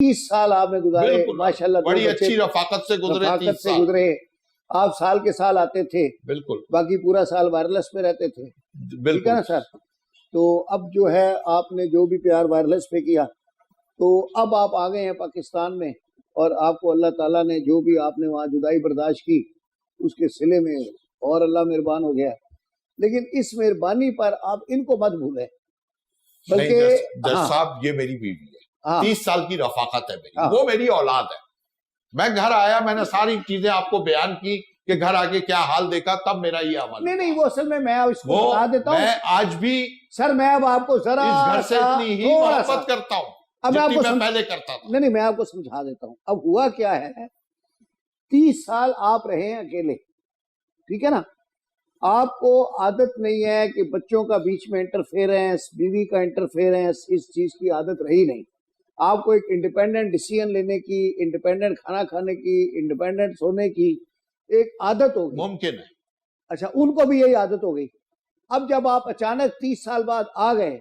30 साल आपने गुजारे माशाल्लाह, बड़ी अच्छी रफाकत से गुजरे। आप साल के साल आते थे, बिल्कुल, बाकी पूरा साल वायरलेस में रहते थे, ठीक है ना सर। तो अब जो है आपने जो भी प्यार वायरलेस पे किया, तो अब आप आ गए हैं पाकिस्तान में, और आपको अल्लाह ताला ने जो भी आपने वहाँ जुदाई बर्दाश्त की उसके सिले में और अल्लाह मेहरबान हो गया। लेकिन इस मेहरबानी पर आप इनको मत भूलें, बल्कि जज साहब ये मेरी बीवी है, 30 साल की रफाकत है मेरी, वो मेरी औलाद है। मैं घर आया, मैंने सारी चीजें आपको बयान की कि घर आके क्या हाल देखा, तब मेरा ये अमल नहीं वो असल में मैं इसको बता देता हूँ। मैं आज भी सर मैं अब आपको जरा इस घर से इतनी ही मोहब्बत करता हूँ जितनी मैं पहले करता था। नहीं मैं आपको समझा देता हूँ। अब हुआ क्या है, 30 साल आप रहे हैं अकेले, ठीक है ना। आपको आदत नहीं है कि बच्चों का बीच में इंटरफेरेंस, बीवी का इंटरफेरेंस, इस चीज की आदत रही नहीं। आपको एक इंडिपेंडेंट डिसीजन लेने की, इंडिपेंडेंट खाना खाने की, इंडिपेंडेंट सोने की एक आदत हो गई। मुमकिन है। अच्छा, उनको भी यही आदत हो गई। अब जब आप अचानक 30 साल बाद आ गए,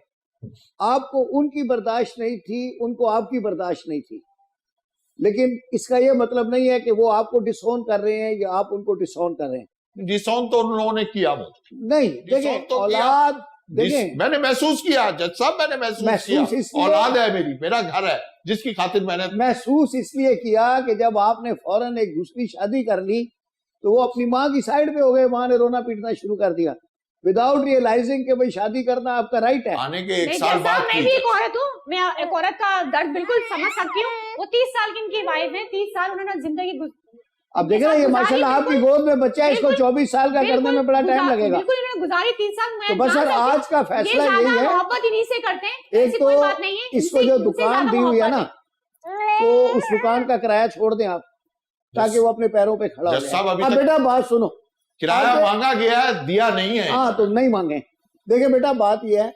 आपको उनकी बर्दाश्त नहीं थी, उनको आपकी बर्दाश्त नहीं थी। लेकिन इसका यह मतलब नहीं है कि वो आपको डिसऑन कर रहे हैं या आप उनको डिसऑन कर रहे हैं। डिसऑन तो उन लोगों ने किया मुझे। नहीं, देखें तो औलाद, देखें मैंने महसूस किया जज साहब, मैंने महसूस किया औलाद है मेरी, मेरा घर है जिसकी खातिर मैंने महसूस इसलिए किया कि जब आपने फौरन एक दूसरी शादी कर ली तो वो अपनी माँ की साइड पे हो गए, माँ ने रोना पीटना शुरू कर दिया विदाउट रियलाइजिंग कि भाई शादी करना आपका राइट है। आने के 1 साल बाद मैं भी एक औरत हूँ, मैं एक औरत का दर्द बिल्कुल समझ सकती हूँ। वो 30 साल की इनकी वाइफ है, 30 साल उन्होंने जिंदगी अब देख रहे हैं, ये माशाल्लाह आपकी गोद में बच्चा है, इसको 24 साल का करने में बड़ा टाइम लगेगा। बिल्कुल इन्होंने गुजारी 30 साल। तो बस सर आज का फैसला यही है, मोहब्बत इन्हीं से करते हैं, एक तो इसको जो दुकान दी हुई है ना, तो उस दुकान का किराया छोड़ दें आप, ताकि वो अपने पैरों पे खड़ा हो जाए। अब बेटा बात सुनो, किराया मांगा गया है, दिया नहीं है। हाँ तो नहीं मांगे। देखिए बेटा बात यह है,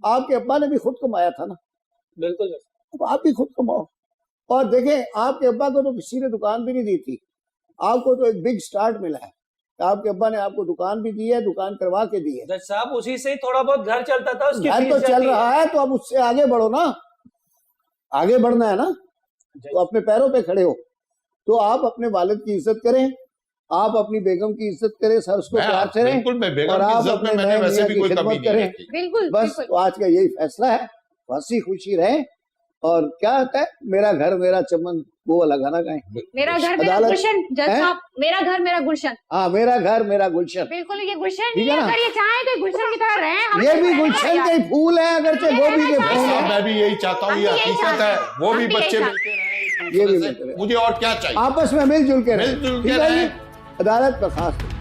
आपके अब्बा ने भी खुद कमाया था ना। बिल्कुल, तो आप भी खुद कमाओ। और देखें आपके अब्बा को तो किसी ने दुकान भी नहीं दी थी, आपको तो एक बिग स्टार्ट मिला है। आपके अब्बा ने आपको दुकान भी दी है, दुकान करवा के दी है। जज साहब उसी से ही थोड़ा बहुत घर चलता था, उसकी घर तो चल रहा है, तो अब उससे आगे बढ़ो ना, आगे बढ़ना है ना, तो अपने पैरों पे खड़े हो। तो आप अपने वालिद की इज्जत करें, आप अपनी बेगम की इज्जत करें, सर उसको प्यार से रहें, और आप अपने नए मियां की खिदमत करें। बिल्कुल बस तो आज का यही फैसला है, हंसी खुशी रहें। और क्या होता है, मेरा घर मेरा चमन, वो वाला गाना गाएं, मेरा घर मेरा गुलशन। जज साहब, मेरा घर मेरा गुलशन। हाँ, मेरा घर मेरा गुलशन। बिल्कुल ये गुलशन नहीं है, अगर ये चाहे तो गुलशन की तरह रहें। ये भी गुलशन के फूल है, अगरचे गोभी के फूल है। मैं भी यही चाहता हूँ, ये हकीकत है। वो भी बच्चे मिलते रहे, ये भी मिलते रहे। मुझे और क्या चाहिए, आपस में मिलजुल के रहे। अदालत बर्खास्त।